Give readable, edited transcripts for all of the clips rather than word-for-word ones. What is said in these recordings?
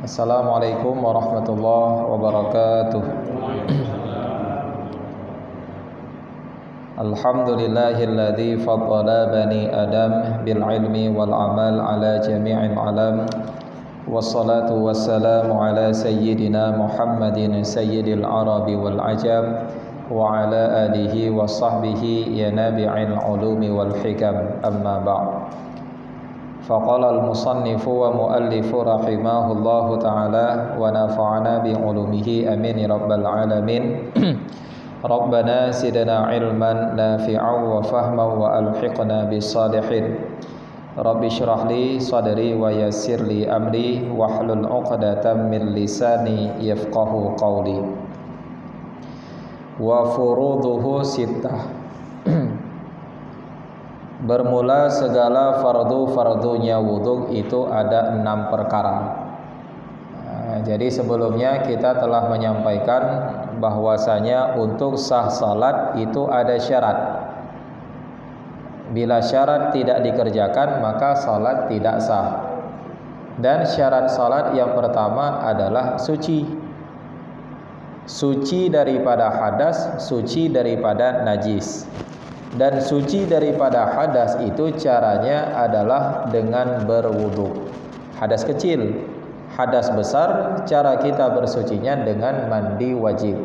Assalamualaikum warahmatullahi wabarakatuh. Alhamdulillahilladzi faddala bani Adam bil ilmi wal amal ala jami'il alam. Wassalatu wassalamu ala sayyidina Muhammadin sayyidil arabi wal ajam wa ala alihi wa sahbihi ya nabi'il ulumi wal hikam. Amma ba'd. Faqala al-musannifu wa muallifu rahimahullahu ta'ala wa nafa'ana bi ulumihi amin rabbal alamin. Rabbana zidna ilman nafi'an wa fahman wa alhiqna bis salihin. Rabbi shrah li sadri wa yassir li amri wahlul 'uqdatam min lisani yafqahu qawli. Wa furuduhu sittah. Bermula segala fardu-fardunya wudhu itu ada 6 perkara. Jadi sebelumnya kita telah menyampaikan bahwasanya untuk sah salat itu ada syarat. Bila syarat tidak dikerjakan maka salat tidak sah. Dan syarat salat yang pertama adalah suci. Suci daripada hadas, suci daripada najis. Dan suci daripada hadas itu caranya adalah dengan berwudu. Hadas kecil, hadas besar, cara kita bersucinya dengan mandi wajib.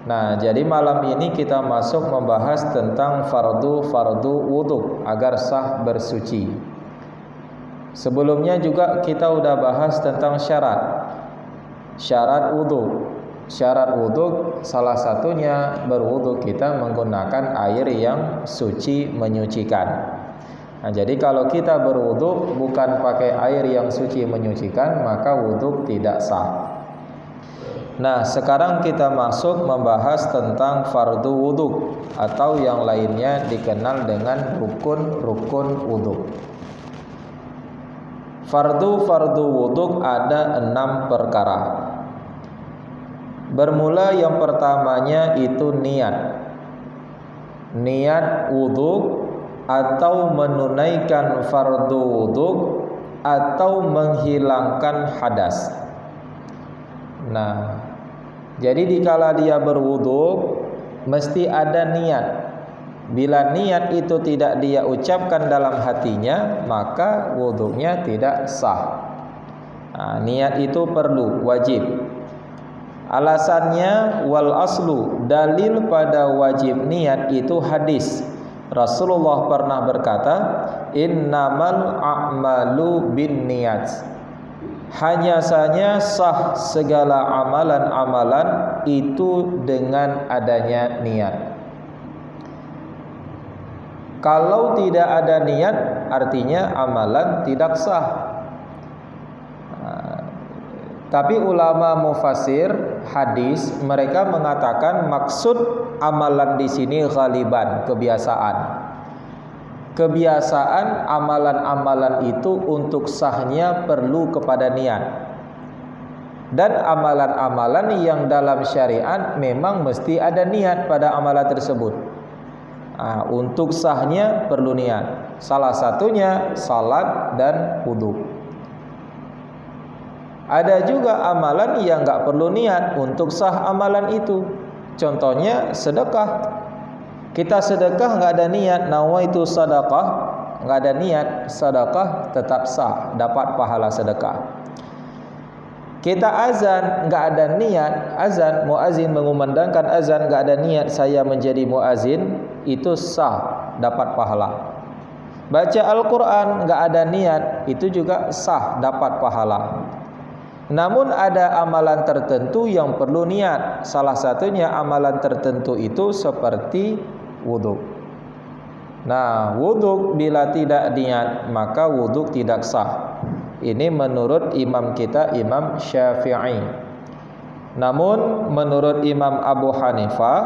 Nah, jadi malam ini kita masuk membahas tentang fardu wudu agar sah bersuci. Sebelumnya juga kita udah bahas tentang syarat wudu. Syarat wudu salah satunya berwudu kita menggunakan air yang suci menyucikan. Nah, jadi kalau kita berwudu bukan pakai air yang suci menyucikan maka wudu tidak sah. Nah, sekarang kita masuk membahas tentang fardu wudu atau yang lainnya dikenal dengan rukun wudu. Fardu wudu ada 6 perkara. Bermula yang pertamanya itu niat wudu atau menunaikan fardu wudu atau menghilangkan hadas. Nah, jadi dikala dia berwudu mesti ada niat. Bila niat itu tidak dia ucapkan dalam hatinya maka wudunya tidak sah. Nah, niat itu perlu, wajib. Alasannya wal aslu, dalil pada wajib niat itu hadis. Rasulullah pernah berkata, innamal a'malu bin niyat. Hanya saja sah segala amalan-amalan itu dengan adanya niat. Kalau tidak ada niat artinya amalan tidak sah. Tapi ulama mufassir hadis mereka mengatakan maksud amalan di sini ghaliban, kebiasaan. Kebiasaan amalan-amalan itu untuk sahnya perlu kepada niat. Dan amalan-amalan yang dalam syariat memang mesti ada niat pada amalan tersebut. Untuk sahnya perlu niat. Salah satunya salat dan wudu. Ada juga amalan yang enggak perlu niat untuk sah amalan itu. Contohnya sedekah. Kita sedekah enggak ada niat, nawaitu sedekah, enggak ada niat, sedekah tetap sah, dapat pahala sedekah. Kita azan enggak ada niat, azan muazin mengumandangkan azan enggak ada niat saya menjadi muazin, itu sah, dapat pahala. Baca Al-Qur'an enggak ada niat, itu juga sah, dapat pahala. Namun ada amalan tertentu yang perlu niat. Salah satunya amalan tertentu itu seperti wudu. Nah, wudu bila tidak niat maka wudu tidak sah. Ini menurut imam kita Imam Syafi'i. Namun menurut Imam Abu Hanifah,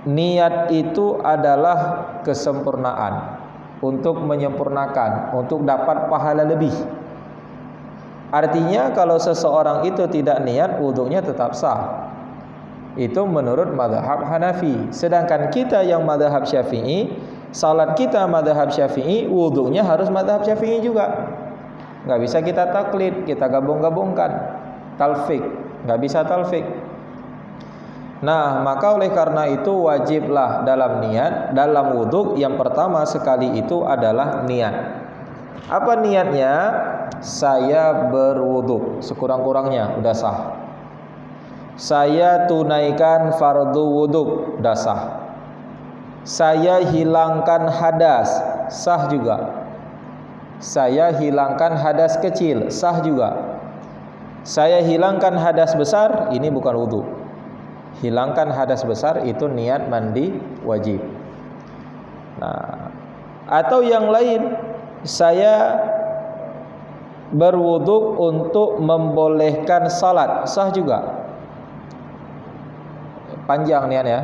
niat itu adalah kesempurnaan, untuk menyempurnakan, untuk dapat pahala lebih. Artinya kalau seseorang itu tidak niat, wudunya tetap sah. Itu menurut mazhab Hanafi. Sedangkan kita yang mazhab Syafi'i, salat kita mazhab Syafi'i, wudunya harus mazhab Syafi'i juga. Nggak bisa kita taklid, kita gabung-gabungkan. Talfik, nggak bisa talfik. Nah, maka oleh karena itu wajiblah dalam niat, dalam wudhu yang pertama sekali itu adalah niat. Apa niatnya? Saya berwudhu sekurang-kurangnya, udah sah. Saya tunaikan fardu wudhu, udah sah. Saya hilangkan hadas, sah juga. Saya hilangkan hadas kecil, sah juga. Saya hilangkan hadas besar, ini bukan wudhu. Hilangkan hadas besar itu niat mandi wajib. Nah, atau yang lain, saya berwudhu untuk membolehkan salat, sah juga. Panjang niat ya.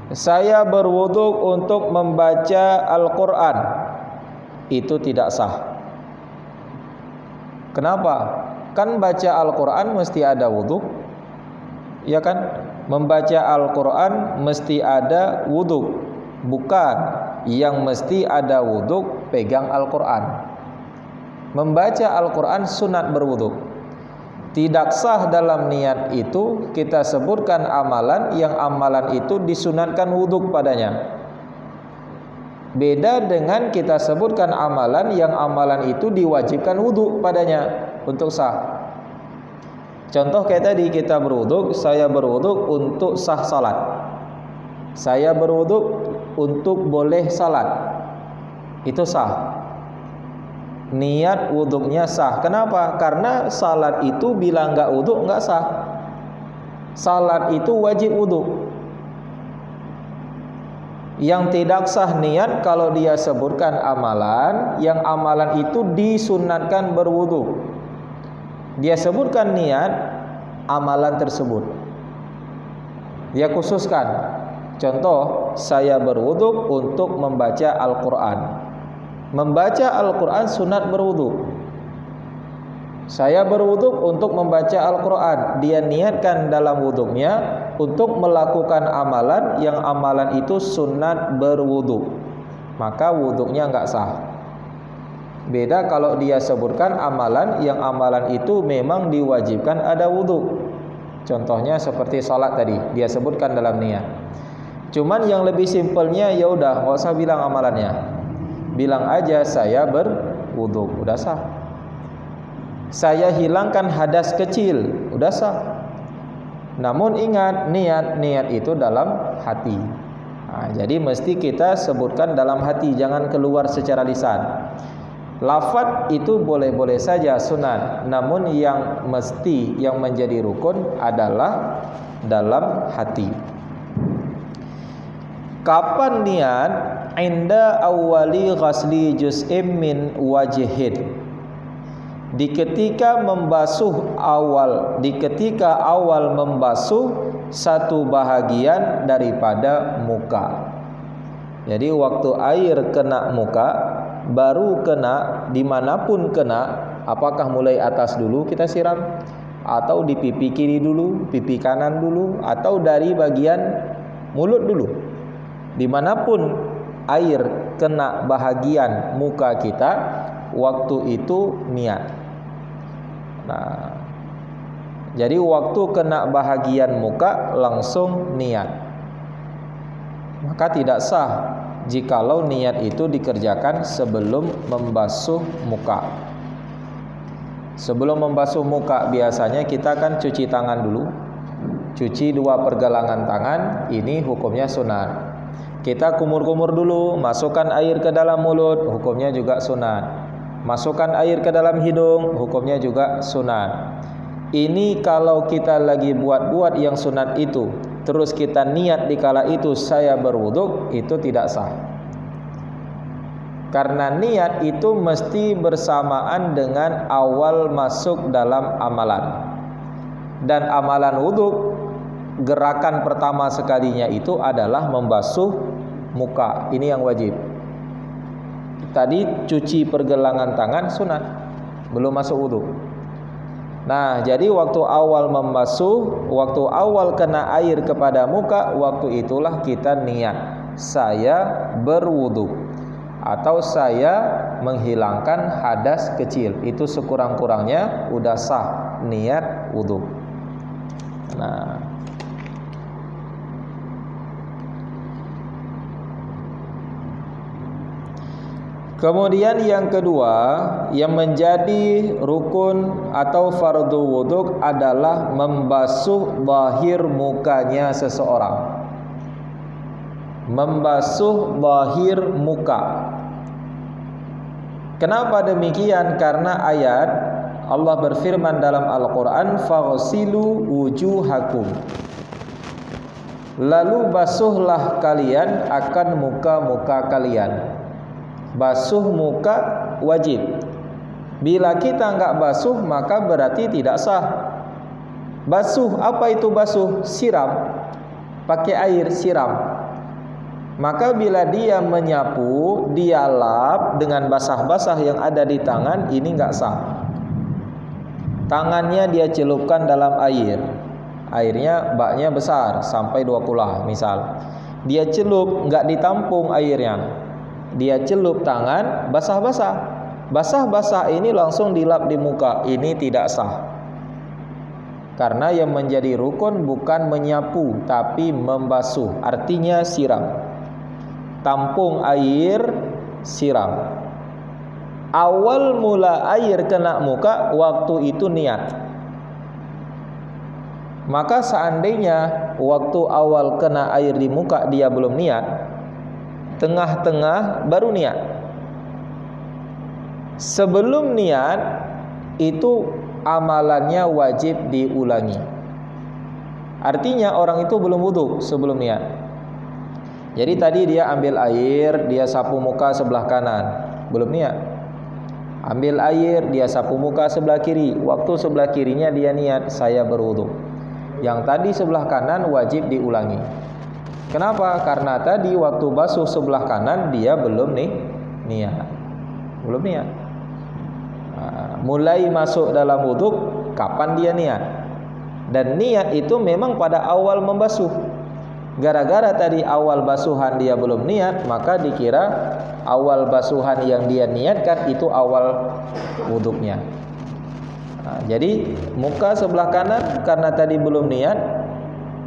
Saya berwudhu untuk membaca Al-Quran, itu tidak sah. Kenapa? Kan baca Al-Quran mesti ada wudhu, ya kan? Membaca Al-Quran mesti ada wudhu. Bukan yang mesti ada wudhu pegang Al-Quran. Membaca Al-Quran sunat berwudhu. Tidak sah dalam niat itu kita sebutkan amalan yang amalan itu disunatkan wudhu padanya. Beda dengan kita sebutkan amalan yang amalan itu diwajibkan wudhu padanya untuk sah. Contoh kayak tadi kita berwudhu, saya berwudhu untuk sah salat. Saya berwudhu untuk boleh salat. Itu sah. Niat wudhunya sah. Kenapa? Karena salat itu bila enggak wudhu enggak sah. Salat itu wajib wudhu. Yang tidak sah niat kalau dia sebutkan amalan yang amalan itu disunatkan berwudhu. Dia sebutkan niat amalan tersebut. Dia khususkan. Contoh, saya berwudhu untuk membaca Al-Quran. Membaca Al-Quran sunat berwudhu. Saya berwudhu untuk membaca Al-Quran. Dia niatkan dalam wudhunya untuk melakukan amalan yang amalan itu sunat berwudhu, maka wudhunya enggak sah. Beda kalau dia sebutkan amalan yang amalan itu memang diwajibkan ada wudhu. Contohnya seperti salat tadi, dia sebutkan dalam niat. Cuman yang lebih simpelnya ya udah enggak usah bilang amalannya. Bilang aja saya berwudhu, udah sah. Saya hilangkan hadas kecil, udah sah. Namun ingat, niat itu dalam hati. Nah, jadi mesti kita sebutkan dalam hati, jangan keluar secara lisan. Lafaz itu boleh-boleh saja sunat, namun yang mesti yang menjadi rukun adalah dalam hati. Kapan niat? Inda awwali ghasli juz'im min wajhin. Di ketika awal membasuh satu bahagian daripada muka. Jadi waktu air kena muka, baru kena dimanapun kena, apakah mulai atas dulu kita siram, atau di pipi kiri dulu, pipi kanan dulu, atau dari bagian mulut dulu. Dimanapun air kena bahagian muka kita, waktu itu niat. Nah, jadi waktu kena bahagian muka langsung niat. Maka tidak sah jikalau niat itu dikerjakan sebelum membasuh muka. Sebelum membasuh muka biasanya kita kan cuci tangan dulu. Cuci 2 pergelangan tangan, ini hukumnya sunat. Kita kumur-kumur dulu, masukkan air ke dalam mulut, hukumnya juga sunat. Masukkan air ke dalam hidung, hukumnya juga sunat. Ini kalau kita lagi buat yang sunat itu, terus kita niat di kala itu saya berwudhu, itu tidak sah. Karena niat itu mesti bersamaan dengan awal masuk dalam amalan. Dan amalan wudhu, gerakan pertama sekalinya itu adalah membasuh muka. Ini yang wajib. Tadi cuci pergelangan tangan sunat, belum masuk wudhu. Nah, jadi waktu awal membasuh, waktu awal kena air kepada muka, waktu itulah kita niat saya berwudhu. atau saya menghilangkan hadas kecil. Itu sekurang-kurangnya udah sah niat wudu. Nah, kemudian yang kedua yang menjadi rukun atau fardu wudu adalah membasuh zahir mukanya seseorang. Membasuh zahir muka. Kenapa demikian? Karena ayat Allah berfirman dalam Al-Quran, faghsilu wujuhakum, lalu basuhlah kalian akan muka-muka kalian. Basuh muka wajib. Bila kita enggak basuh maka berarti tidak sah. Basuh, apa itu basuh? Siram. Pakai air siram. Maka bila dia menyapu, dia lap dengan basah-basah yang ada di tangan, ini enggak sah. Tangannya dia celupkan dalam air. Airnya baknya besar sampai 2 kula misal. Dia celup, enggak ditampung airnya. Dia celup tangan basah-basah. Basah-basah ini langsung dilap di muka. Ini tidak sah. Karena yang menjadi rukun bukan menyapu, tapi membasuh. Artinya siram. Tampung air, siram. Awal mula air kena muka, waktu itu niat. Maka seandainya waktu awal kena air di muka dia belum niat, tengah-tengah baru niat. Sebelum niat itu amalannya wajib diulangi. Artinya orang itu belum wudu sebelum niat. Jadi tadi dia ambil air, dia sapu muka sebelah kanan, belum niat. Ambil air, dia sapu muka sebelah kiri. Waktu sebelah kirinya dia niat, saya berwudu. Yang tadi sebelah kanan wajib diulangi. Kenapa? Karena tadi waktu basuh sebelah kanan dia belum niat. Belum niat. Mulai masuk dalam wudu kapan dia niat? Dan niat itu memang pada awal membasuh. Gara-gara tadi awal basuhan dia belum niat, maka dikira awal basuhan yang dia niatkan itu awal wudunya. Jadi muka sebelah kanan karena tadi belum niat,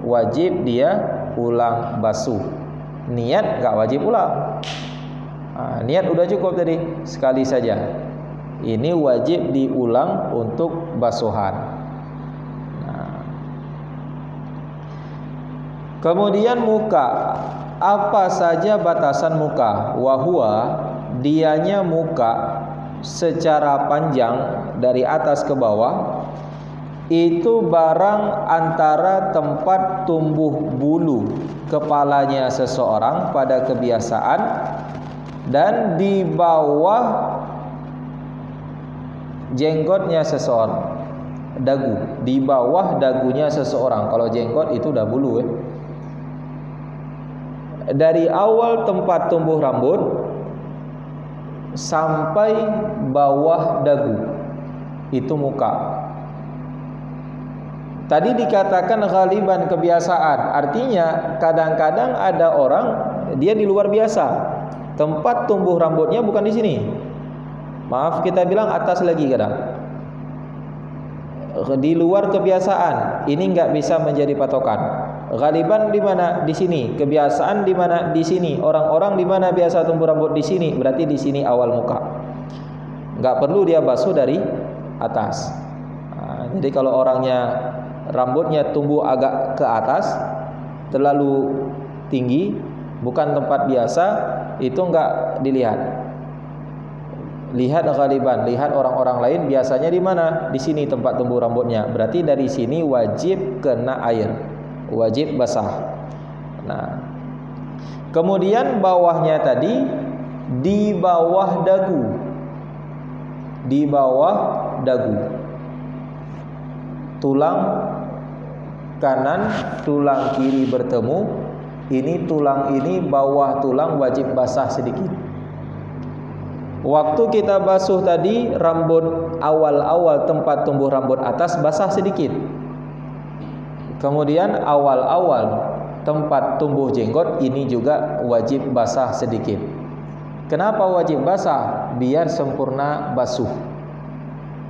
wajib dia ulang basuh. Niat enggak wajib ulang. Niat udah cukup tadi, sekali saja. Ini wajib diulang untuk basuhan. Kemudian muka, apa saja batasan muka? Wahua, dianya muka secara panjang dari atas ke bawah itu barang antara tempat tumbuh bulu kepalanya seseorang pada kebiasaan dan di bawah jenggotnya seseorang. Dagu, di bawah dagunya seseorang. Kalau jenggot itu udah bulu Dari awal tempat tumbuh rambut sampai bawah dagu, itu muka. Tadi dikatakan ghaliban, kebiasaan. Artinya kadang-kadang ada orang dia di luar biasa, tempat tumbuh rambutnya bukan di sini. Maaf, kita bilang atas lagi kadang. Di luar kebiasaan, ini enggak bisa menjadi patokan. Ghaliban di mana? Di sini. Kebiasaan di mana? Di sini. Orang-orang di mana biasa tumbuh rambut? Di sini. Berarti di sini awal muka. Enggak perlu dia basuh dari atas. Jadi kalau orangnya rambutnya tumbuh agak ke atas, terlalu tinggi, bukan tempat biasa, itu enggak dilihat. Lihat ghaliban, lihat orang-orang lain biasanya di mana? Di sini tempat tumbuh rambutnya. Berarti dari sini wajib kena air, wajib basah. Nah, kemudian bawahnya tadi di bawah dagu, di bawah dagu, tulang kanan, tulang kiri bertemu. Ini tulang ini, bawah tulang wajib basah sedikit. Waktu kita basuh tadi, rambut awal-awal tempat tumbuh rambut atas basah sedikit. Kemudian awal-awal tempat tumbuh jenggot ini juga wajib basah sedikit. Kenapa wajib basah? Biar sempurna basuh.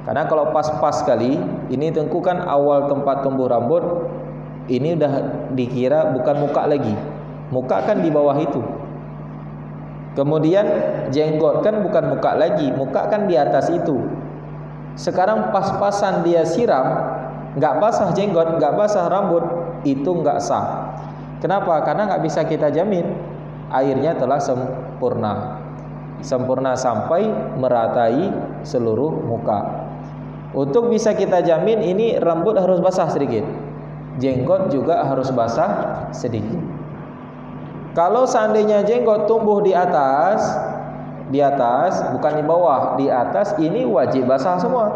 Karena kalau pas-pas sekali, ini tentu kan awal tempat tumbuh rambut, ini udah dikira bukan muka lagi. Muka kan di bawah itu. Kemudian jenggot kan bukan muka lagi, muka kan di atas itu. Sekarang pas-pasan dia siram, nggak basah jenggot, nggak basah rambut, itu nggak sah. Kenapa? Karena nggak bisa kita jamin airnya telah sempurna sampai meratai seluruh muka. Untuk bisa kita jamin ini rambut harus basah sedikit, jenggot juga harus basah sedikit. Kalau seandainya jenggot tumbuh di atas bukan di bawah, di atas, ini wajib basah semua.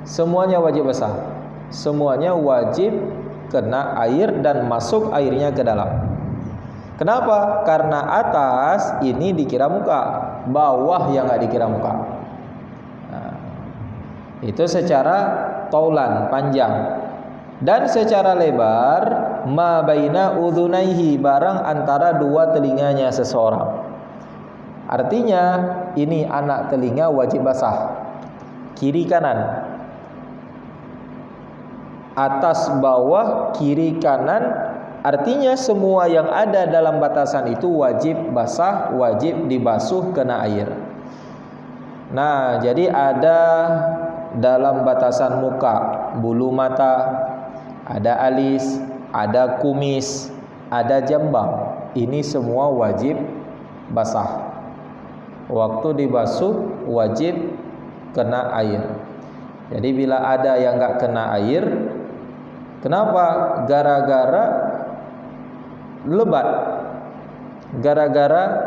Semuanya wajib basah. Semuanya wajib kena air dan masuk airnya ke dalam. Kenapa? Karena atas ini dikira muka, bawah yang nggak dikira muka. Itu secara taulan, panjang. Dan secara lebar, ma baina udhunaihi, barang antara dua telinganya seseorang. Artinya ini anak telinga wajib basah, kiri kanan, atas bawah, kiri kanan. Artinya semua yang ada dalam batasan itu wajib basah, wajib dibasuh kena air. Nah, jadi ada dalam batasan muka, bulu mata, ada alis, ada kumis, ada jambang. Ini semua wajib basah. Waktu dibasuh wajib kena air. Jadi bila ada yang enggak kena air, kenapa? Gara-gara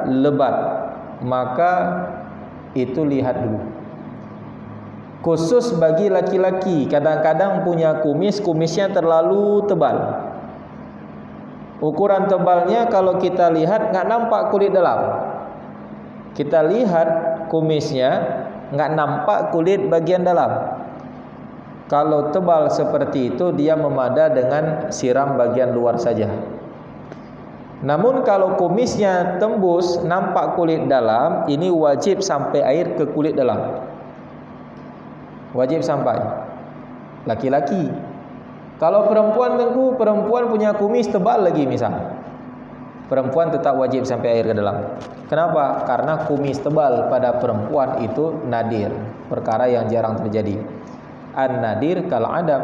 lebat. Maka itu lihat dulu. Khusus bagi laki-laki, kadang-kadang punya kumisnya terlalu tebal. Ukuran tebalnya kalau kita lihat nggak nampak kulit dalam. Kita lihat kumisnya nggak nampak kulit bagian dalam. Kalau tebal seperti itu, dia memada dengan siram bagian luar saja. Namun kalau kumisnya tembus nampak kulit dalam, ini wajib sampai air ke kulit dalam. Wajib sampai. Laki-laki. Kalau perempuan, tentu perempuan punya kumis tebal lagi misal, perempuan tetap wajib sampai air ke dalam. Kenapa? Karena kumis tebal pada perempuan itu nadir, perkara yang jarang terjadi. An-nadir kal adam,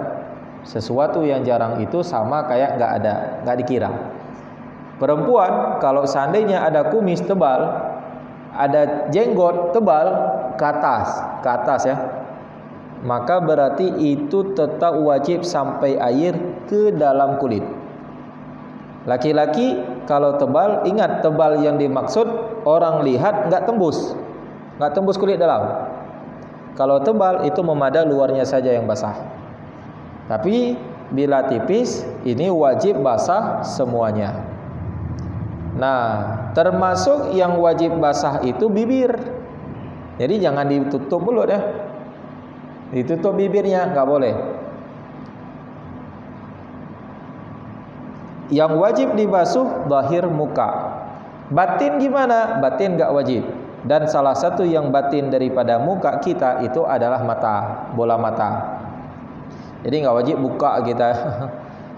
sesuatu yang jarang itu sama kayak nggak ada, nggak dikira. Perempuan kalau seandainya ada kumis tebal, ada jenggot tebal ke atas ya, maka berarti itu tetap wajib sampai air ke dalam kulit. Laki-laki kalau tebal, ingat tebal yang dimaksud orang lihat nggak tembus kulit dalam. Kalau tebal itu memada luarnya saja yang basah. Tapi bila tipis ini wajib basah semuanya. Nah, termasuk yang wajib basah itu bibir. Jadi jangan ditutup mulut ya. Ditutup bibirnya nggak boleh. Yang wajib dibasuh zahir muka. Batin gimana? Batin nggak wajib. Dan salah satu yang batin daripada muka kita itu adalah mata, bola mata. Jadi nggak wajib buka kita,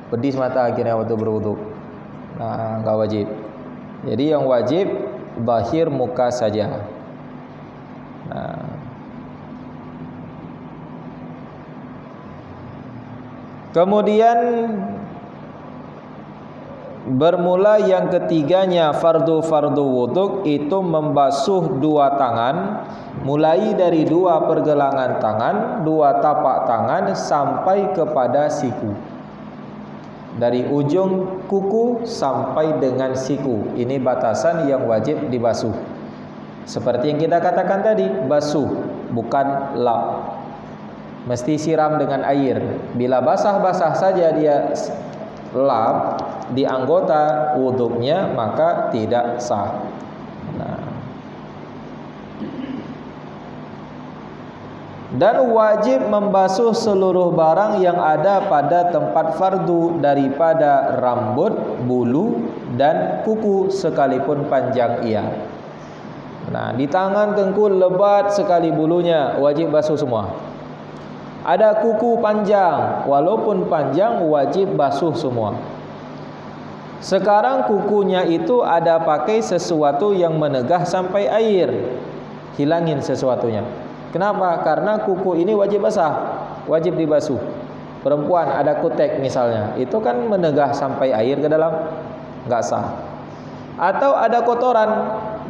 pedis mata akhirnya waktu berwudu. Nah, nggak wajib. Jadi yang wajib zahir muka saja. Nah, kemudian bermula yang ketiganya fardu wudhu itu membasuh dua tangan, mulai dari dua pergelangan tangan, dua tapak tangan sampai kepada siku. Dari ujung kuku sampai dengan siku. Ini batasan yang wajib dibasuh. Seperti yang kita katakan tadi, basuh bukan lap. Mesti siram dengan air. Bila basah-basah saja dia lap di anggota wudhunya, maka tidak sah. Nah. Dan wajib membasuh seluruh barang yang ada pada tempat fardu daripada rambut, bulu, dan kuku sekalipun panjang ia. Nah, di tangan tengkul lebat sekali bulunya, wajib basuh semua. Ada kuku panjang, walaupun panjang wajib basuh semua. Sekarang kukunya itu ada pakai sesuatu yang menegah sampai air, hilangin sesuatunya. Kenapa? Karena kuku ini wajib basah, wajib dibasuh. Perempuan ada kutek misalnya, itu kan menegah sampai air ke dalam, nggak sah. Atau ada kotoran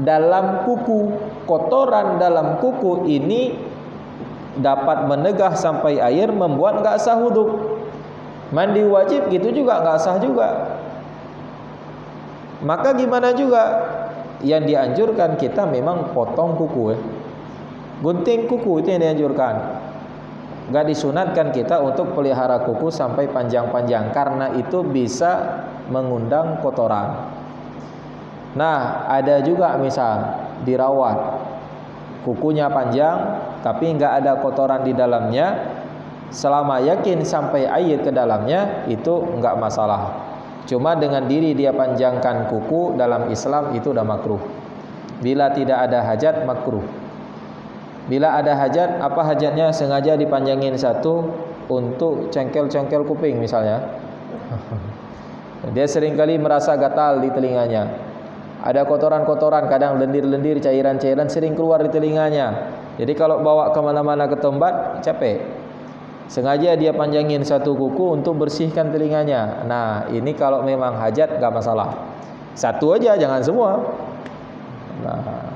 dalam kuku, kotoran dalam kuku ini dapat menegah sampai air, membuat nggak sah wudhu. Mandi wajib gitu juga nggak sah juga. Maka gimana juga, yang dianjurkan kita memang potong kuku, gunting kuku itu yang dianjurkan. Gak disunatkan kita untuk pelihara kuku sampai panjang-panjang, karena itu bisa mengundang kotoran. Nah, ada juga misal dirawat, kukunya panjang tapi nggak ada kotoran di dalamnya, selama yakin sampai air ke dalamnya itu nggak masalah. Cuma dengan diri dia panjangkan kuku dalam Islam itu udah makruh. Bila tidak ada hajat, makruh. Bila ada hajat, apa hajatnya? Sengaja dipanjangin satu untuk cengkel-cengkel kuping misalnya. Dia seringkali merasa gatal di telinganya. Ada kotoran-kotoran, kadang lendir-lendir, cairan-cairan sering keluar di telinganya. Jadi kalau bawa kemana-mana ke tempat, capek. Sengaja dia panjangin satu kuku untuk bersihkan telinganya. Nah, ini kalau memang hajat gak masalah. Satu aja, jangan semua. Nah,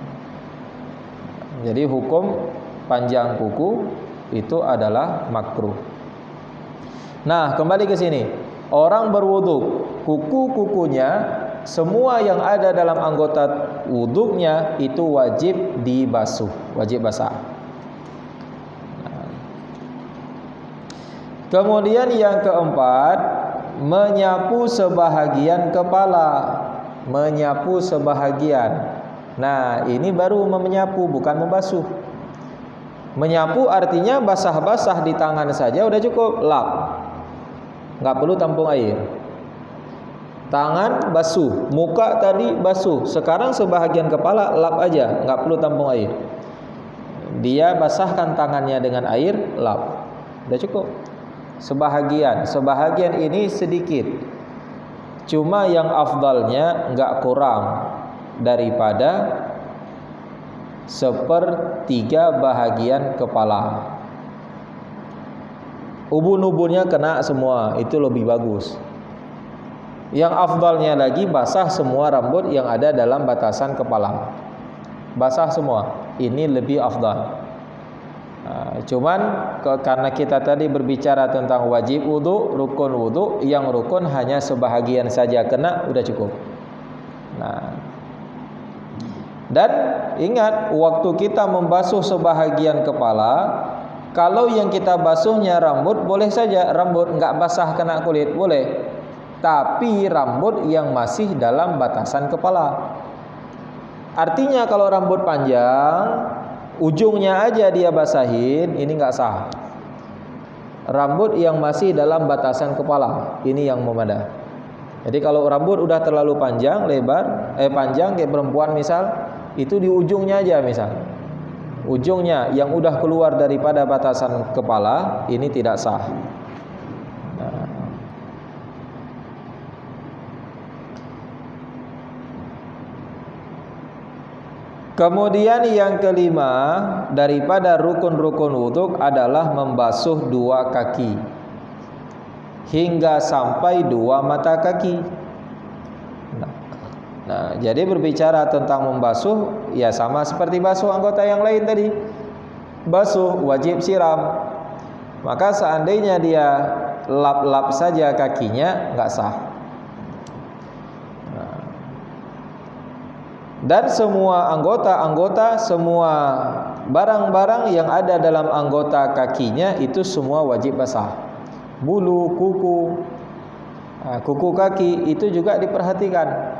jadi hukum panjang kuku itu adalah makruh. Nah, kembali ke sini. Orang berwudu, kuku-kukunya, semua yang ada dalam anggota wudunya itu wajib dibasuh, wajib basah. Kemudian yang keempat, menyapu sebahagian kepala. Menyapu sebahagian. Nah, ini baru menyapu, bukan membasuh. Menyapu artinya basah-basah di tangan saja udah cukup, lap. Nggak perlu tampung air. Tangan basuh, muka tadi basuh. Sekarang sebahagian kepala lap aja, nggak perlu tampung air. Dia basahkan tangannya dengan air, lap. Udah cukup. Sebahagian ini sedikit. Cuma yang afdalnya enggak kurang daripada 1/3 bahagian kepala. Ubun-ubunnya kena semua, itu lebih bagus. Yang afdalnya lagi basah semua rambut yang ada dalam batasan kepala. Basah semua, ini lebih afdal. Cuman karena kita tadi berbicara tentang wajib wudu, rukun wudu, yang rukun hanya sebahagian saja kena, udah cukup. Nah, dan ingat, waktu kita membasuh sebahagian kepala, kalau yang kita basuhnya rambut, boleh saja rambut nggak basah kena kulit, boleh. Tapi rambut yang masih dalam batasan kepala. Artinya kalau rambut panjang, ujungnya aja dia basahin, ini nggak sah. Rambut yang masih dalam batasan kepala, ini yang memadai. Jadi kalau rambut udah terlalu panjang, panjang kayak perempuan misal, itu di ujungnya aja misal. Ujungnya yang udah keluar daripada batasan kepala, ini tidak sah. Kemudian yang kelima daripada rukun-rukun wudhu adalah membasuh 2 kaki hingga sampai 2 mata kaki. Nah, jadi berbicara tentang membasuh, ya sama seperti basuh anggota yang lain tadi. Basuh wajib siram. Maka seandainya dia lap-lap saja kakinya, nggak sah. Dan semua anggota, semua barang-barang yang ada dalam anggota kakinya itu semua wajib basah. Bulu, kuku kaki itu juga diperhatikan.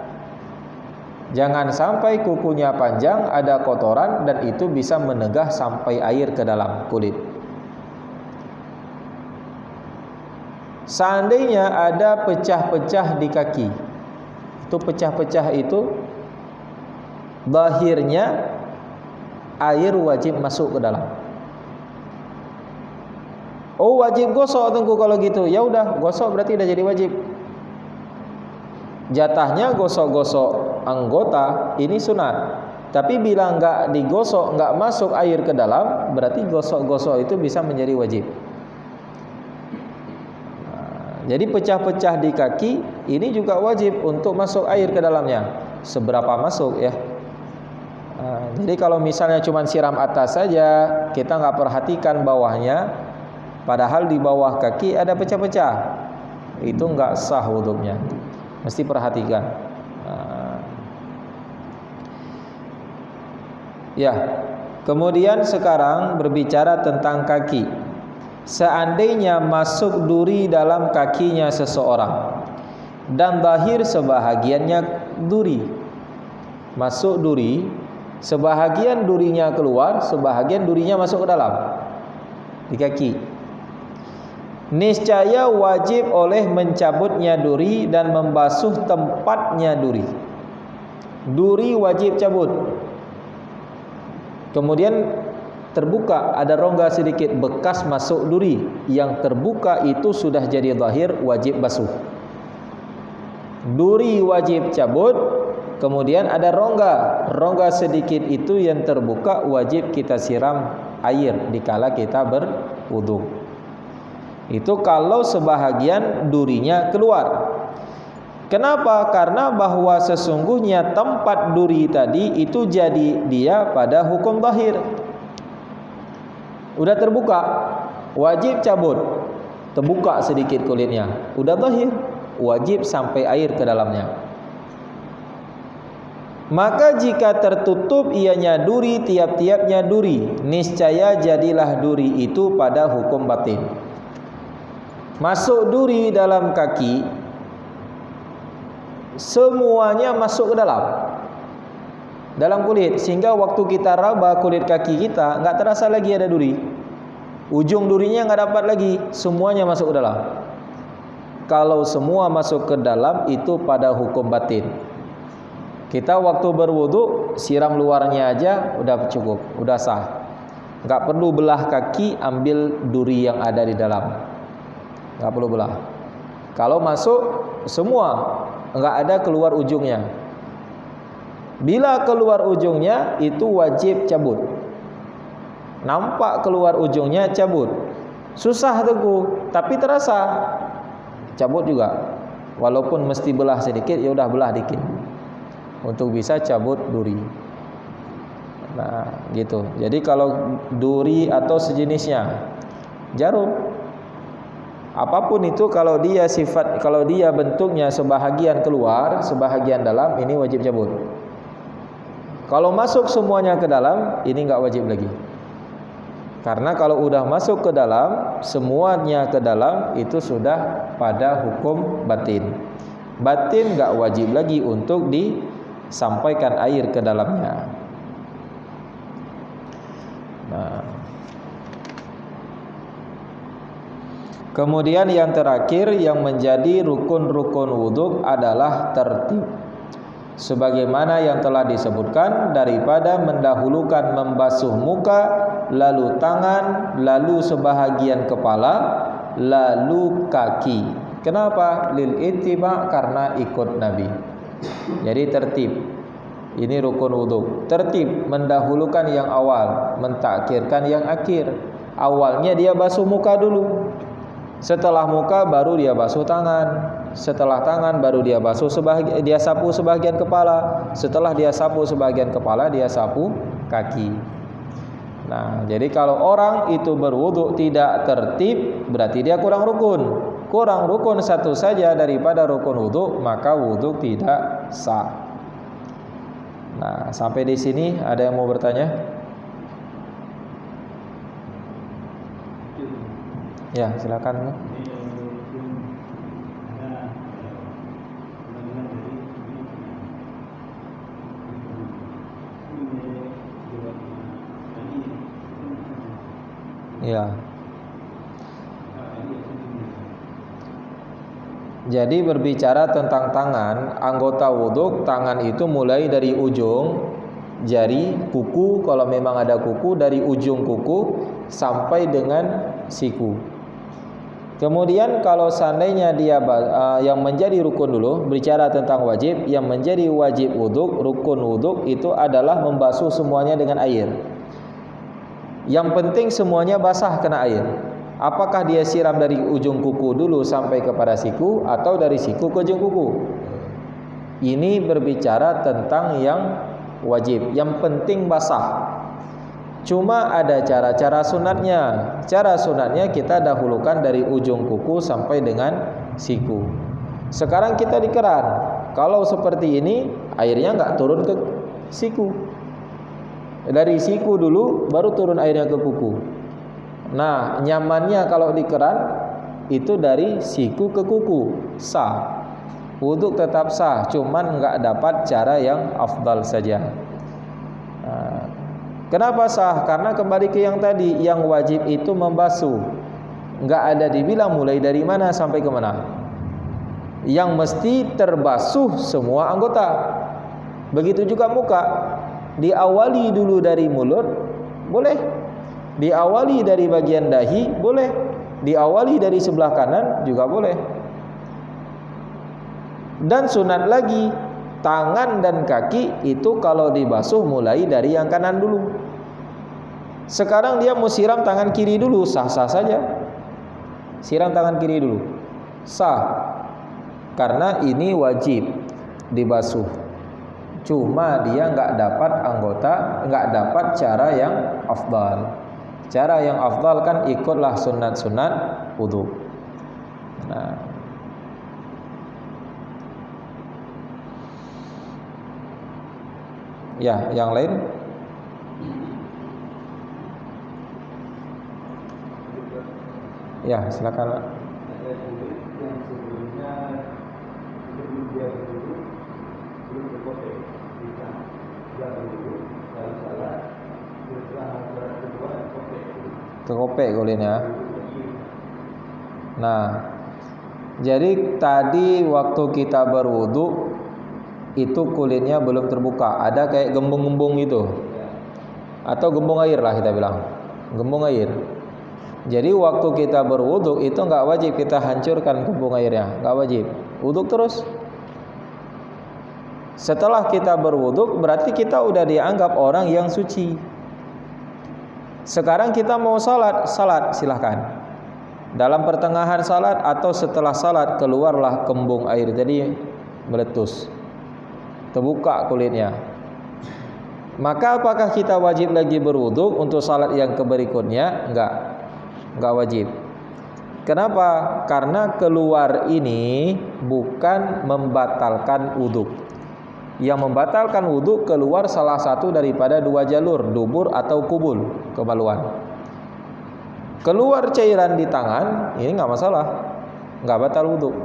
Jangan sampai kukunya panjang, ada kotoran, dan itu bisa menegah sampai air ke dalam kulit. Seandainya ada pecah-pecah di kaki, itu pecah-pecah itu lahirnya air wajib masuk ke dalam. Oh, wajib gosok Tengku kalau gitu. Ya udah, gosok berarti udah jadi wajib. Jatahnya gosok-gosok anggota ini sunat. Tapi bila enggak digosok, enggak masuk air ke dalam, berarti gosok-gosok itu bisa menjadi wajib. Jadi pecah-pecah di kaki ini juga wajib untuk masuk air ke dalamnya. Seberapa masuk ya? Jadi kalau misalnya cuma siram atas saja, kita nggak perhatikan bawahnya, padahal di bawah kaki ada pecah-pecah, itu nggak sah wudunya. Mesti perhatikan. Ya, kemudian sekarang berbicara tentang kaki. Seandainya masuk duri dalam kakinya seseorang dan zahir sebahagiannya duri, masuk duri, sebahagian durinya keluar, sebahagian durinya masuk ke dalam di kaki, niscaya wajib oleh mencabutnya duri dan membasuh tempatnya duri. Duri wajib cabut. Kemudian terbuka, ada rongga sedikit bekas masuk duri, yang terbuka itu sudah jadi zahir, wajib basuh. Duri wajib cabut. Kemudian ada rongga sedikit itu yang terbuka, wajib kita siram air dikala kita berwudu. Itu kalau sebahagian durinya keluar. Kenapa? Karena bahwa sesungguhnya tempat duri tadi itu jadi dia pada hukum zahir. Udah terbuka, wajib cabut. Terbuka sedikit kulitnya, udah zahir, wajib sampai air ke dalamnya. Maka jika tertutup ianya duri, tiap-tiapnya duri, niscaya jadilah duri itu pada hukum batin. Masuk duri dalam kaki, semuanya masuk ke dalam kulit, sehingga waktu kita raba kulit kaki kita nggak terasa lagi ada duri. Ujung durinya nggak dapat lagi, semuanya masuk ke dalam. Kalau semua masuk ke dalam itu pada hukum batin. Kita waktu berwudu siram luarnya aja udah cukup, udah sah. Nggak perlu belah kaki ambil duri yang ada di dalam, nggak perlu belah. Kalau masuk semua, nggak ada keluar ujungnya. Bila keluar ujungnya itu wajib cabut. Nampak keluar ujungnya cabut. Susah Tengku, tapi terasa. Cabut juga. Walaupun mesti belah sedikit, ya udah belah dikit untuk bisa cabut duri. Nah, gitu. Jadi kalau duri atau sejenisnya, jarum, apapun itu, kalau dia bentuknya sebahagian keluar, sebahagian dalam, ini wajib cabut. Kalau masuk semuanya ke dalam, ini enggak wajib lagi. Karena kalau udah masuk ke dalam, semuanya ke dalam, itu sudah pada hukum batin. Batin enggak wajib lagi untuk disampaikan air ke dalamnya. Nah, kemudian yang terakhir yang menjadi rukun-rukun wudu adalah tertib. Sebagaimana yang telah disebutkan, daripada mendahulukan membasuh muka, lalu tangan, lalu sebahagian kepala, lalu kaki. Kenapa? Lil ittiba, karena ikut Nabi. Jadi tertib. Ini rukun wudu. Tertib, mendahulukan yang awal, mentakhirkan yang akhir. Awalnya dia basuh muka dulu. Setelah muka baru dia basuh tangan. Setelah tangan baru dia sapu sebahagian kepala. Setelah dia sapu sebahagian kepala, dia sapu kaki. Nah, jadi kalau orang itu berwudu tidak tertib, berarti dia kurang rukun. Kurang rukun satu saja daripada rukun wudu, maka wudu tidak sah. Nah, sampai di sini ada yang mau bertanya? Ya, silakan. Ya. Jadi berbicara tentang tangan, anggota wudhu, tangan itu mulai dari ujung jari kuku, kalau memang ada kuku, dari ujung kuku sampai dengan siku. Kemudian kalau seandainya dia yang menjadi rukun dulu, bicara tentang wajib, yang menjadi wajib wuduk, rukun wuduk itu adalah membasuh semuanya dengan air. Yang penting semuanya basah kena air. Apakah dia siram dari ujung kuku dulu sampai kepada siku, atau dari siku ke ujung kuku? Ini berbicara tentang yang wajib. Yang penting basah. Cuma ada cara-cara sunatnya. Cara sunatnya kita dahulukan dari ujung kuku sampai dengan siku. Sekarang kita di keran. Kalau seperti ini, airnya nggak turun ke siku. Dari siku dulu, baru turun airnya ke kuku. Nah, nyamannya kalau di keran itu dari siku ke kuku, sah. Wuduk tetap sah, cuman nggak dapat cara yang afdal saja. Kenapa sah? Karena kembali ke yang tadi, yang wajib itu membasuh. Nggak ada dibilang mulai dari mana sampai ke mana. Yang mesti terbasuh semua anggota. Begitu juga muka. Diawali dulu dari mulut, boleh. Diawali dari bagian dahi, boleh. Diawali dari sebelah kanan juga boleh. Dan sunat lagi, tangan dan kaki itu kalau dibasuh mulai dari yang kanan dulu. Sekarang dia mau siram tangan kiri dulu, sah-sah saja. Siram tangan kiri dulu, sah. Karena ini wajib dibasuh. Cuma dia nggak dapat anggota, nggak dapat cara yang afdal. Cara yang afdal kan ikutlah sunat-sunat wudu. Nah, ya, yang lain? Ya, silakan. Terkopek kulitnya. Nah, jadi tadi waktu kita berwudu itu kulitnya belum terbuka, ada kayak gembung-gembung gitu, atau gembung air lah kita bilang, gembung air. Jadi waktu kita berwudu itu nggak wajib kita hancurkan gembung airnya, nggak wajib, wuduk terus. Setelah kita berwudu berarti kita udah dianggap orang yang suci. Sekarang kita mau salat silahkan. Dalam pertengahan salat atau setelah salat keluarlah kembung air jadi meletus, terbuka kulitnya. Maka apakah kita wajib lagi berwudu untuk salat yang berikutnya? Enggak wajib. Kenapa? Karena keluar ini bukan membatalkan wudu. Yang membatalkan wudu keluar salah satu daripada dua jalur, dubur atau kubul, kemaluan. Keluar cairan di tangan, ini nggak masalah, nggak batal wudu.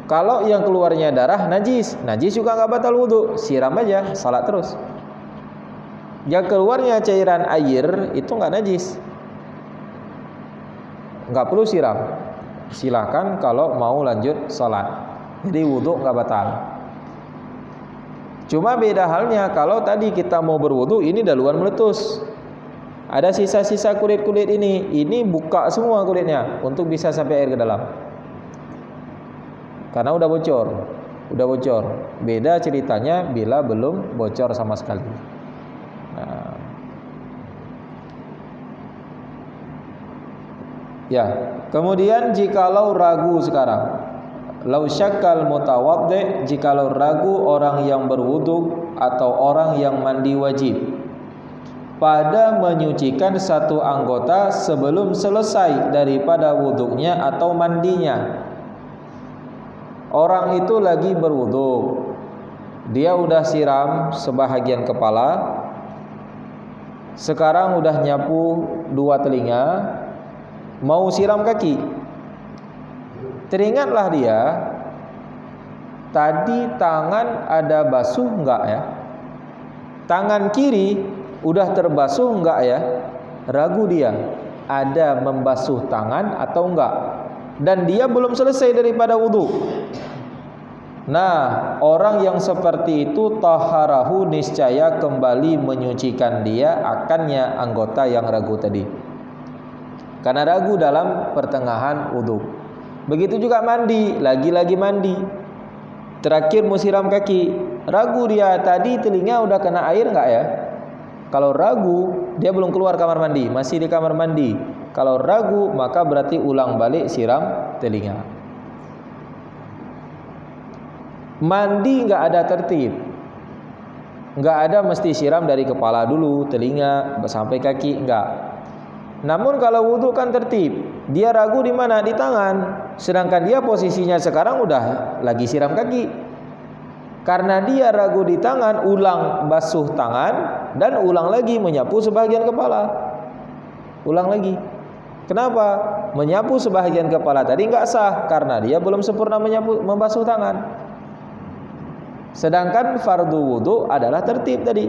Kalau yang keluarnya darah, najis juga nggak batal wudu, siram aja, salat terus. Yang keluarnya cairan air itu nggak najis, nggak perlu siram. Silakan kalau mau lanjut salat. Jadi wudu nggak batal. Cuma beda halnya kalau tadi kita mau berwudu, ini dahuluan meletus. Ada sisa-sisa kulit-kulit ini buka semua kulitnya untuk bisa sampai air ke dalam. Karena udah bocor. Beda ceritanya bila belum bocor sama sekali. Nah. Ya, kemudian jikalau ragu sekarang, lau syakkal mutawaddi, jikalau ragu orang yang berwudu atau orang yang mandi wajib pada menyucikan satu anggota sebelum selesai daripada wuduknya atau mandinya. Orang itu lagi berwudu, dia udah siram sebahagian kepala, sekarang udah nyapu dua telinga, mau siram kaki. Teringatlah dia, tadi tangan ada basuh enggak ya? Tangan kiri udah terbasuh enggak ya? Ragu dia, ada membasuh tangan atau enggak? Dan dia belum selesai daripada wudu. Nah, orang yang seperti itu taharahu, niscaya kembali menyucikan dia akannya anggota yang ragu tadi. Karena ragu dalam pertengahan wudu. Begitu juga mandi, lagi-lagi mandi. Terakhir mau siram kaki, ragu dia tadi telinga udah kena air enggak ya? Kalau ragu, dia belum keluar kamar mandi, masih di kamar mandi. Kalau ragu, maka berarti ulang balik siram telinga. Mandi enggak ada tertib. Enggak ada mesti siram dari kepala dulu, telinga sampai kaki, enggak. Namun kalau wudu kan tertib. Dia ragu di mana? Di tangan. Sedangkan dia posisinya sekarang udah lagi siram kaki. Karena dia ragu di tangan, ulang basuh tangan dan ulang lagi menyapu sebahagian kepala. Ulang lagi. Kenapa? Menyapu sebahagian kepala tadi enggak sah karena dia belum sempurna membasuh tangan. Sedangkan fardu wudu adalah tertib tadi.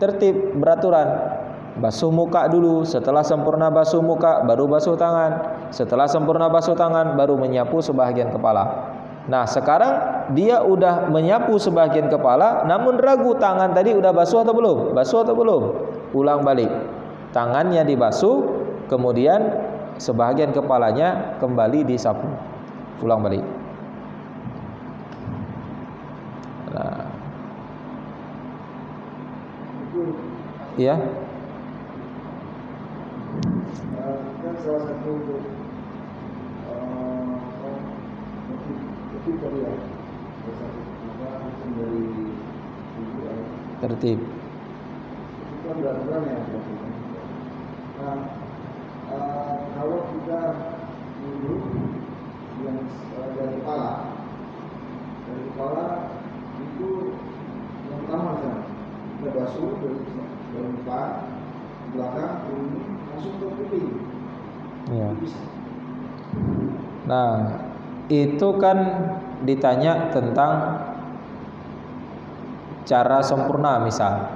Tertib beraturan. Basuh muka dulu, setelah sempurna basuh muka baru basuh tangan. Setelah sempurna basuh tangan baru menyapu sebahagian kepala. Nah, sekarang dia udah menyapu sebahagian kepala, namun ragu tangan tadi udah basuh atau belum? Basuh atau belum? Ulang balik. Tangannya dibasuh, kemudian sebahagian kepalanya kembali disapu. Ulang balik. Nah. Iya. Kan salah satu tadi ya, dari tertib. Itu kan beraturan ya. Nah, kalau kita duduk yang dari kepala itu yang pertama misalnya kita basuh dari depan, belakang, ini langsung ke pipi. Ya. Nah, itu kan ditanya tentang cara sempurna misal.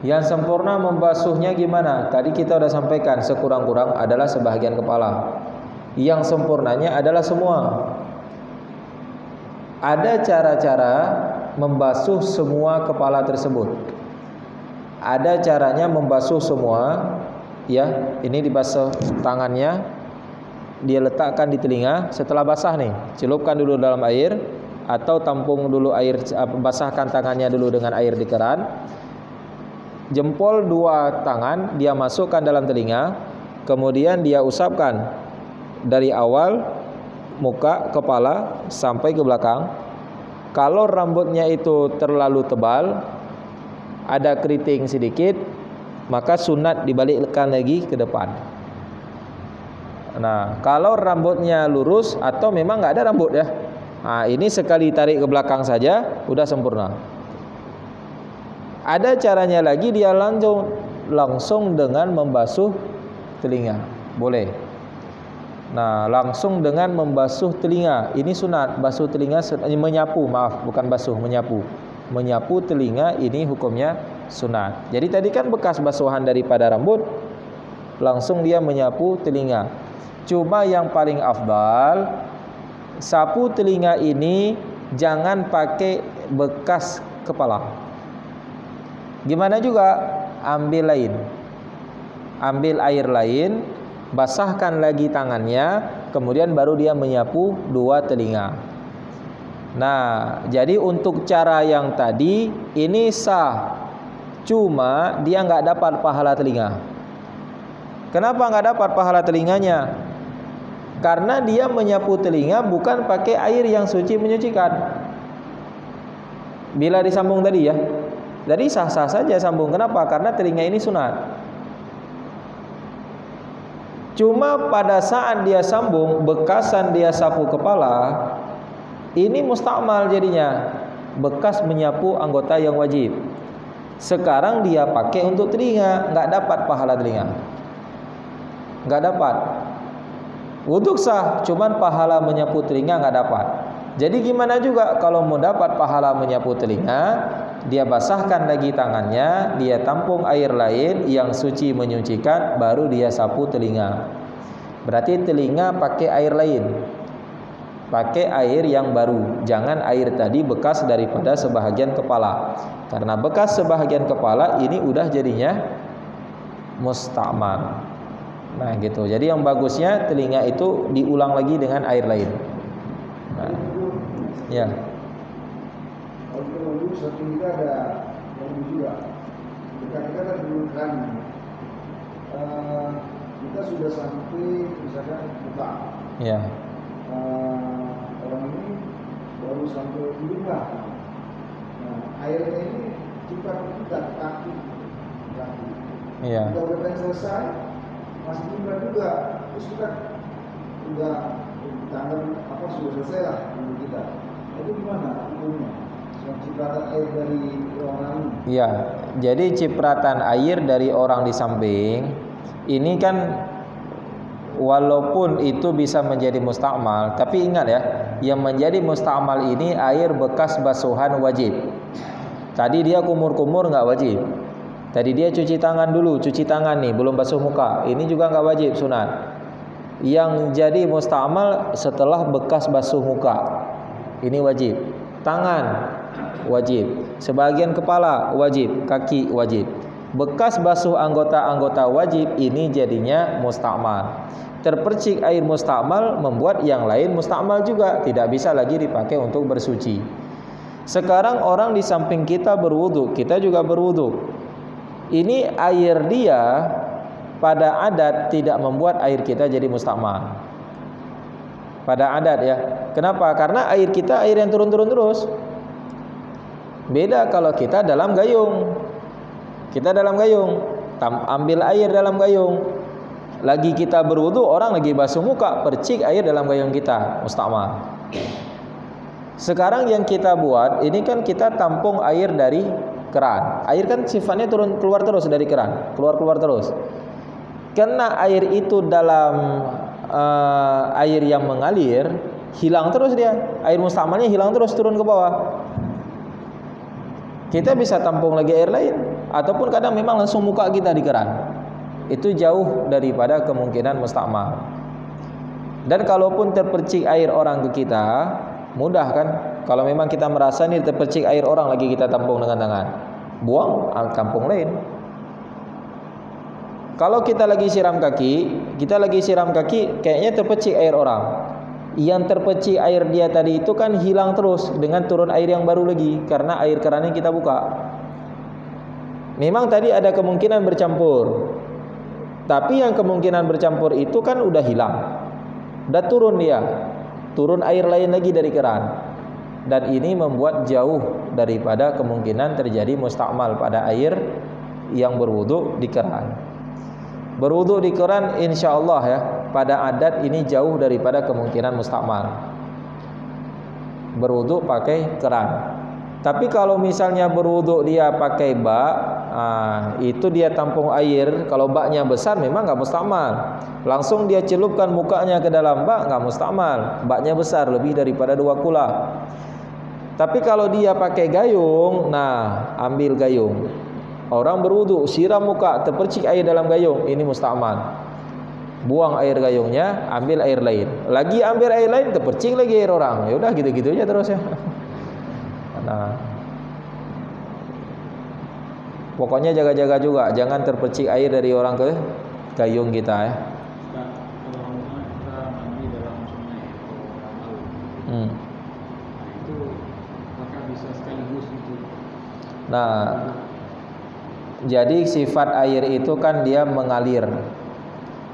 Yang sempurna membasuhnya gimana? Tadi kita sudah sampaikan sekurang-kurang adalah sebahagian kepala. Yang sempurnanya adalah semua. Ada cara-cara membasuh semua kepala tersebut. Ada caranya membasuh semua, ya. Ini dibasuh tangannya, dia letakkan di telinga. Setelah basah nih, celupkan dulu dalam air atau tampung dulu air, basahkan tangannya dulu dengan air di keran. Jempol dua tangan dia masukkan dalam telinga, kemudian dia usapkan dari awal muka, kepala sampai ke belakang. Kalau rambutnya itu terlalu tebal, ada keriting sedikit, maka sunat dibalikkan lagi ke depan. Nah, kalau rambutnya lurus atau memang nggak ada rambut ya, nah ini sekali tarik ke belakang saja udah sempurna. Ada caranya lagi, dia langsung dengan membasuh telinga, boleh. Nah, langsung dengan membasuh telinga, ini sunat. Basuh telinga, menyapu, maaf, bukan basuh, menyapu. Menyapu telinga ini hukumnya sunat. Jadi tadi kan bekas basuhan daripada rambut, langsung dia menyapu telinga. Cuma yang paling afdal, sapu telinga ini jangan pakai bekas kepala. Gimana juga, ambil lain, ambil air lain, basahkan lagi tangannya, kemudian baru dia menyapu dua telinga. Nah, jadi untuk cara yang tadi ini sah, cuma dia nggak dapat pahala telinga. Kenapa nggak dapat pahala telinganya? Karena dia menyapu telinga bukan pakai air yang suci menyucikan. Bila disambung tadi ya, jadi sah-sah saja sambung. Kenapa? Karena telinga ini sunat. Cuma pada saat dia sambung, bekasan dia sapu kepala, ini mustakmal jadinya, bekas menyapu anggota yang wajib. Sekarang dia pakai untuk telinga, nggak dapat pahala telinga, nggak dapat. Wudu sah, cuman pahala menyapu telinga nggak dapat. Jadi gimana juga kalau mau dapat pahala menyapu telinga, dia basahkan lagi tangannya, dia tampung air lain yang suci menyucikan, baru dia sapu telinga. Berarti telinga pakai air lain. pakai air yang baru. Jangan air tadi bekas daripada sebahagian kepala. Karena bekas sebahagian kepala ini udah jadinya musta'mal. Nah gitu. Jadi yang bagusnya telinga itu diulang lagi dengan air lain. Nah, ya. Kalau kita dulu satu kita ada yang juga. Kita kan dulu kan kita sudah sampai misalkan buka. Ya. Orang ini baru sampai hidung lah. Nah, airnya ini cepat kita kaki. Iya. Kita udah pengen selesai, masih jumlah juga. Terus kita udah tangan apa sudah selesai lah hidung kita. Itu gimana hukumnya? Cipratan air dari orang ini. Iya. Jadi cipratan air dari orang di samping ini kan walaupun itu bisa menjadi musta'mal, tapi ingat ya, yang menjadi musta'mal ini air bekas basuhan wajib. Tadi dia kumur-kumur nggak wajib. Tadi dia cuci tangan dulu, cuci tangan nih, belum basuh muka. Ini juga nggak wajib, sunat. Yang jadi musta'mal setelah bekas basuh muka, ini wajib. Tangan wajib. Sebagian kepala wajib, kaki wajib. Bekas basuh anggota-anggota wajib ini jadinya musta'mal. Terpercik air musta'mal membuat yang lain musta'mal juga, tidak bisa lagi dipakai untuk bersuci. Sekarang orang di samping kita berwudu, kita juga berwudu. Ini air dia pada adat tidak membuat air kita jadi musta'mal. Pada adat ya. Kenapa? Karena air kita air yang turun-turun terus. Beda kalau kita dalam gayung. Kita dalam gayung, ambil air dalam gayung. Lagi kita berwudu, orang lagi basuh muka, percik air dalam gayung kita, musta'mal. Sekarang yang kita buat, ini kan kita tampung air dari keran. Air kan sifatnya turun keluar terus dari keran, keluar terus. Karena air itu dalam air yang mengalir, hilang terus dia. Air musta'malnya hilang terus, turun ke bawah. Kita bisa tampung lagi air lain, ataupun kadang memang langsung muka kita di keran. Itu jauh daripada kemungkinan musta'mal. Dan kalaupun terpercik air orang ke kita, mudah kan? Kalau memang kita merasa ini terpercik air orang lagi kita tampung dengan tangan, buang, tampung lain. Kalau kita lagi siram kaki, kayaknya terpercik air orang. Yang terpercik air dia tadi itu kan hilang terus dengan turun air yang baru lagi, karena air kerannya kita buka. Memang tadi ada kemungkinan bercampur, tapi yang kemungkinan bercampur itu kan udah hilang, udah turun dia, turun air lain lagi dari keran. Dan ini membuat jauh daripada kemungkinan terjadi musta'mal pada air yang berwudu di keran. Berwudu di keran insyaallah ya, pada adat ini jauh daripada kemungkinan musta'mal. Berwudu pakai keran. Tapi kalau misalnya berwudu dia pakai bak, itu dia tampung air. Kalau baknya besar memang nggak musta'mal. Langsung dia celupkan mukanya ke dalam bak, nggak musta'mal. Baknya besar, lebih daripada 2 kula. Tapi kalau dia pakai gayung, nah ambil gayung. Orang berwudu, siram muka, terpercik air dalam gayung, ini musta'mal. Buang air gayungnya, ambil air lain. Lagi ambil air lain, terpercik lagi air orang. Ya udah gitu-gitu aja terus ya. Nah, pokoknya jaga-jaga juga, jangan terpercik air dari orang ke gayung kita ya. Kalau kita mandi dalam sungai atau laut, itu apakah bisa sekaligus itu? Nah, jadi sifat air itu kan dia mengalir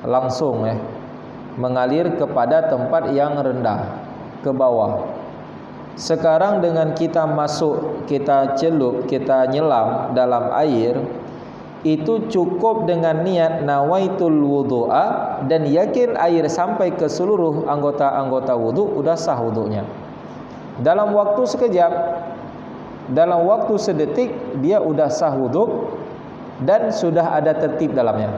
langsung ya, mengalir kepada tempat yang rendah, ke bawah. Sekarang dengan kita masuk, kita celup, kita nyelam dalam air, itu cukup dengan niat nawaitul wudu'a dan yakin air sampai ke seluruh anggota-anggota wudu, udah sah wudunya. Dalam waktu sekejap, dalam waktu sedetik, dia udah sah wudu dan sudah ada tertib dalamnya.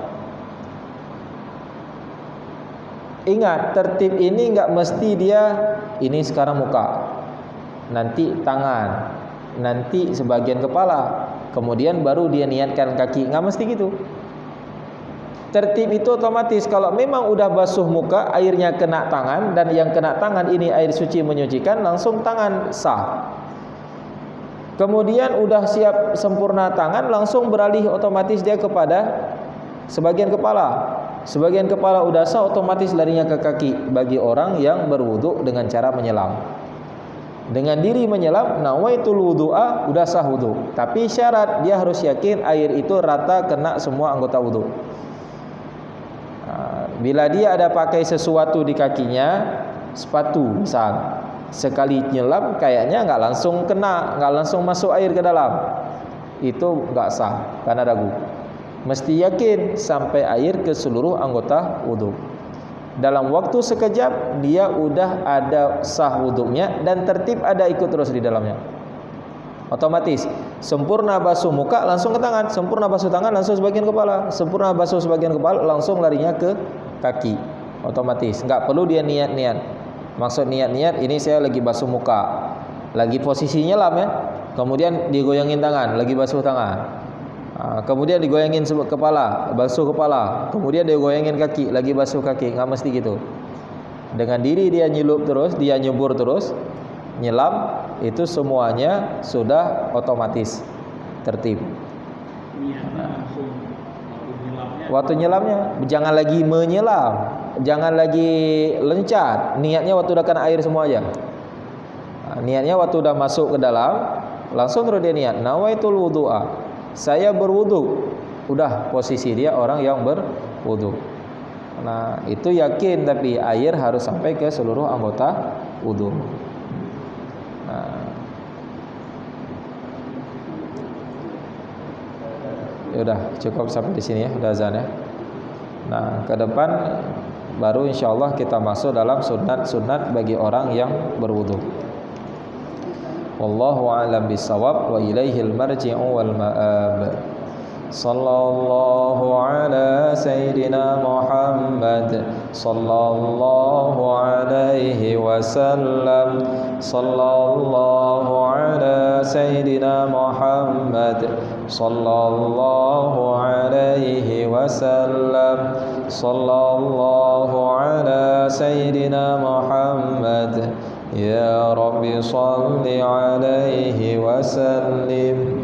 Ingat, tertib ini enggak mesti dia ini sekarang muka, nanti tangan, nanti sebagian kepala, kemudian baru dia niatkan kaki. Enggak mesti gitu. Tertib itu otomatis. Kalau memang udah basuh muka, airnya kena tangan, dan yang kena tangan ini air suci menyucikan, langsung tangan sah. Kemudian udah siap sempurna tangan, langsung beralih otomatis dia kepada sebagian kepala. Sebagian kepala udah sah, otomatis larinya ke kaki bagi orang yang berwudu dengan cara menyelam. Dengan diri menyelam, nawaitul wudu'a, udah sah wudu. Tapi syarat dia harus yakin air itu rata kena semua anggota wudu. Bila dia ada pakai sesuatu di kakinya, sepatu misal, sekali nyelam kayaknya nggak langsung kena, nggak langsung masuk air ke dalam, itu nggak sah karena ragu. Mesti yakin sampai air ke seluruh anggota wudu. Dalam waktu sekejap dia udah ada sah wudunya, dan tertib ada ikut terus di dalamnya. Otomatis sempurna basuh muka langsung ke tangan, sempurna basuh tangan langsung sebagian kepala, sempurna basuh sebagian kepala langsung larinya ke kaki. Otomatis nggak perlu dia niat-niat. Maksud niat-niat ini saya lagi basuh muka, lagi posisi nyelam ya, kemudian digoyangin tangan, lagi basuh tangan, kemudian digoyangin kepala, basuh kepala, kemudian digoyangin kaki, lagi basuh kaki. Nggak mesti gitu. Dengan diri dia nyelup terus, dia nyebur terus, nyelam, itu semuanya sudah otomatis tertib. Niatnya langsung Waktu nyelamnya, jangan lagi menyelam, jangan lagi lencat. Niatnya waktu udah kena air semua aja. Niatnya waktu udah masuk ke dalam, langsung terus dia niat, nawaitul wudu'a, saya berwudu. Udah posisi dia orang yang berwudu. Nah, itu yakin, tapi air harus sampai ke seluruh anggota wudu. Ya udah cukup sampai di sini ya, udah azan ya. Nah, ke depan baru insyaallah kita masuk dalam sunat-sunat bagi orang yang berwudu. Wallahu a'lam bissawab wa ilaihil marji'u wal ma'ab. Sallallahu ala sayyidina Muhammad sallallahu alaihi wasallam. Sallallahu ala sayyidina Muhammad sallallahu alaihi wasallam. Sallallahu ala sayyidina Muhammad. Ya Rabbi salli alaihi wasallim.